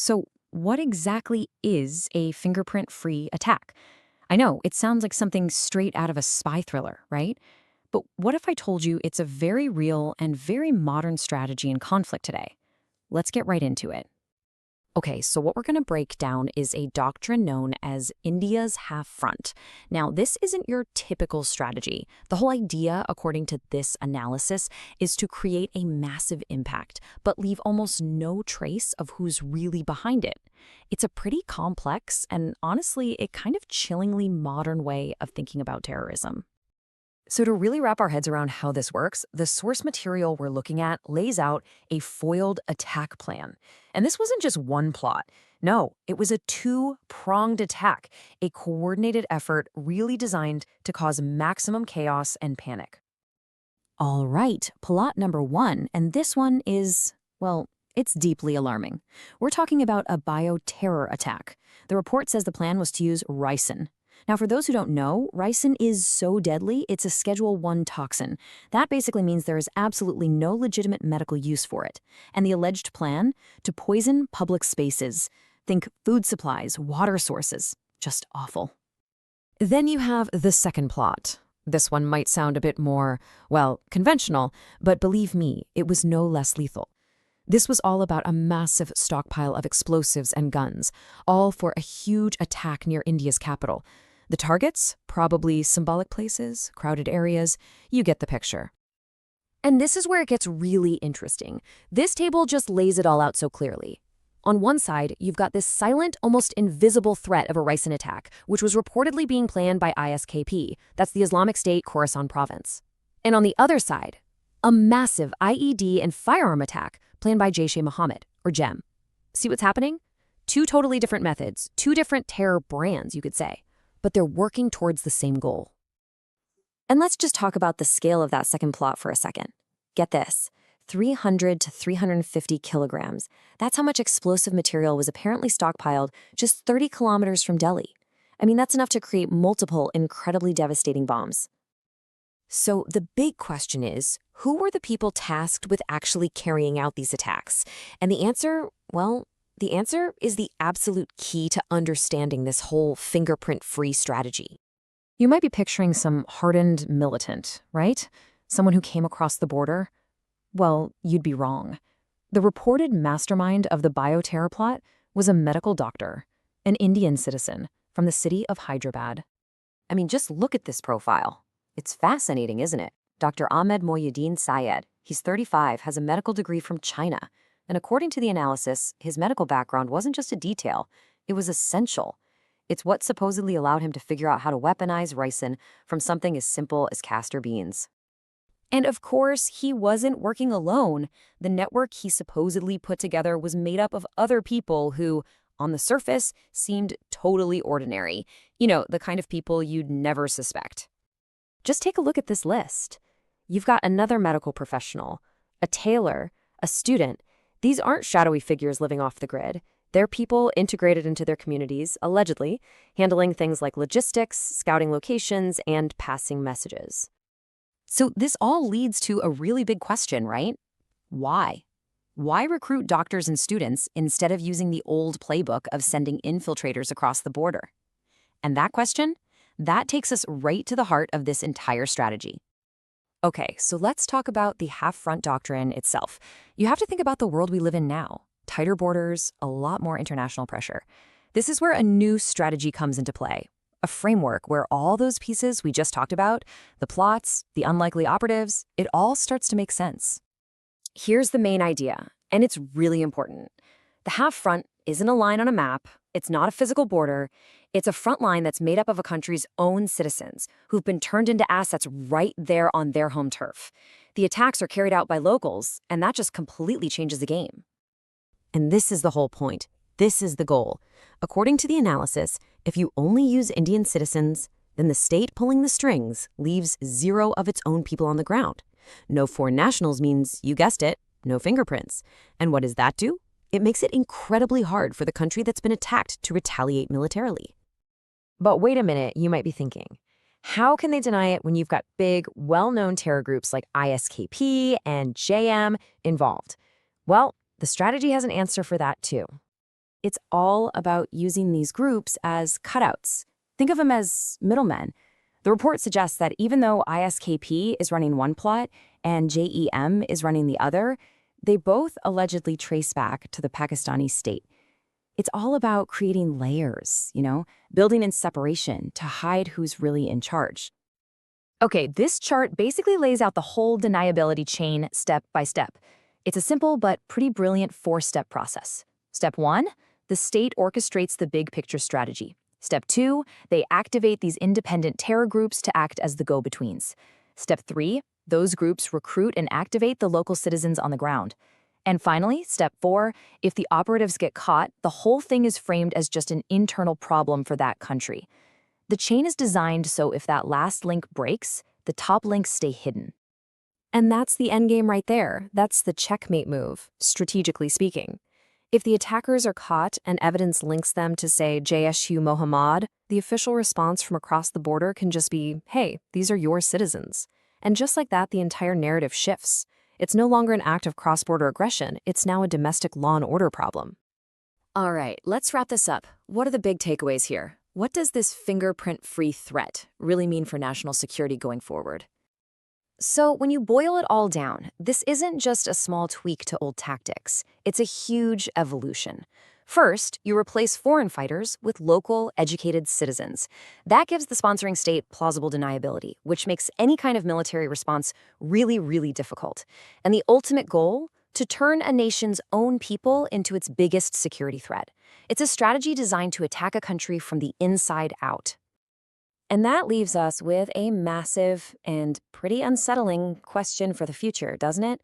So, what exactly is a fingerprint-free attack? I know, it sounds like something straight out of a spy thriller, right? But what if I told you it's a very real and very modern strategy in conflict today? Let's get right into it. Okay, so what we're going to break down is a doctrine known as India's half-front. Now, this isn't your typical strategy. The whole idea, according to this analysis, is to create a massive impact, but leave almost no trace of who's really behind it. It's a pretty complex and, honestly, a kind of chillingly modern way of thinking about terrorism. So to really wrap our heads around how this works, the source material we're looking at lays out a foiled attack plan. And this wasn't just one plot. No, it was a two-pronged attack, a coordinated effort really designed to cause maximum chaos and panic. All right, plot number one, and this one is, well, it's deeply alarming. We're talking about a bioterror attack. The report says the plan was to use ricin. Now, for those who don't know, ricin is so deadly, it's a Schedule 1 toxin. That basically means there is absolutely no legitimate medical use for it. And the alleged plan? To poison public spaces. Think food supplies, water sources. Just awful. Then you have the second plot. This one might sound a bit more, well, conventional, but believe me, it was no less lethal. This was all about a massive stockpile of explosives and guns, all for a huge attack near India's capital. The targets? Probably symbolic places, crowded areas. You get the picture. And this is where it gets really interesting. This table just lays it all out so clearly. On one side, you've got this silent, almost invisible threat of a ricin attack, which was reportedly being planned by ISKP. That's the Islamic State Khorasan province. And on the other side, a massive IED and firearm attack planned by Jaish-e-Mohammed, or JEM. See what's happening? Two totally different methods, two different terror brands, you could say. But they're working towards the same goal. And let's just talk about the scale of that second plot for a second. Get this, 300 to 350 kilograms. That's how much explosive material was apparently stockpiled just 30 kilometers from Delhi. I mean, that's enough to create multiple incredibly devastating bombs. So the big question is, who were the people tasked with actually carrying out these attacks? And the answer, well, the answer is the absolute key to understanding this whole fingerprint-free strategy. You might be picturing some hardened militant, right? Someone who came across the border. Well, you'd be wrong. The reported mastermind of the bioterror plot was a medical doctor, an Indian citizen from the city of Hyderabad. I mean, just look at this profile. It's fascinating, isn't it? Dr. Ahmed Mohiyuddin Saiyed. He's 35, has a medical degree from China. And according to the analysis, his medical background wasn't just a detail, it was essential. It's what supposedly allowed him to figure out how to weaponize ricin from something as simple as castor beans. And of course, he wasn't working alone. The network he supposedly put together was made up of other people who, on the surface, seemed totally ordinary. You know, the kind of people you'd never suspect. Just take a look at this list. You've got another medical professional, a tailor, a student. These aren't shadowy figures living off the grid. They're people integrated into their communities, allegedly, handling things like logistics, scouting locations, and passing messages. So this all leads to a really big question, right? Why? Why recruit doctors and students instead of using the old playbook of sending infiltrators across the border? And that question? That takes us right to the heart of this entire strategy. Okay, so let's talk about the Half-Front Doctrine itself. You have to think about the world we live in now. Tighter borders, a lot more international pressure. This is where a new strategy comes into play. A framework where all those pieces we just talked about, the plots, the unlikely operatives, it all starts to make sense. Here's the main idea, and it's really important. The half-front isn't a line on a map. It's not a physical border. It's a front line that's made up of a country's own citizens who've been turned into assets right there on their home turf. The attacks are carried out by locals, and that just completely changes the game. And this is the whole point. This is the goal. According to the analysis, if you only use Indian citizens, then the state pulling the strings leaves zero of its own people on the ground. No foreign nationals means, you guessed it, no fingerprints. And what does that do? It makes it incredibly hard for the country that's been attacked to retaliate militarily. But wait a minute, you might be thinking, how can they deny it when you've got big, well-known terror groups like ISKP and JM involved? Well, the strategy has an answer for that too. It's all about using these groups as cutouts. Think of them as middlemen. The report suggests that even though ISKP is running one plot and JEM is running the other, they both allegedly trace back to the Pakistani state. It's all about creating layers, building in separation to hide who's really in charge. Okay, this chart basically lays out the whole deniability chain step by step. It's a simple but pretty brilliant four-step process. Step 1, the state orchestrates the big picture strategy. Step 2, they activate these independent terror groups to act as the go-betweens. Step 3, those groups recruit and activate the local citizens on the ground. And finally, step 4, if the operatives get caught, the whole thing is framed as just an internal problem for that country. The chain is designed so if that last link breaks, the top links stay hidden. And that's the endgame right there. That's the checkmate move, strategically speaking. If the attackers are caught and evidence links them to, say, JSU Mohammad, the official response from across the border can just be, hey, these are your citizens. And just like that, the entire narrative shifts. It's no longer an act of cross-border aggression, it's now a domestic law and order problem. All right, let's wrap this up. What are the big takeaways here? What does this fingerprint-free threat really mean for national security going forward? So when you boil it all down, this isn't just a small tweak to old tactics. It's a huge evolution. First, you replace foreign fighters with local, educated citizens. That gives the sponsoring state plausible deniability, which makes any kind of military response really, really difficult. And the ultimate goal? To turn a nation's own people into its biggest security threat. It's a strategy designed to attack a country from the inside out. And that leaves us with a massive and pretty unsettling question for the future, doesn't it?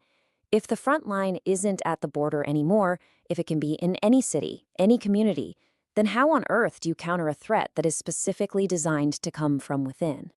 If the front line isn't at the border anymore, if it can be in any city, any community, then how on earth do you counter a threat that is specifically designed to come from within?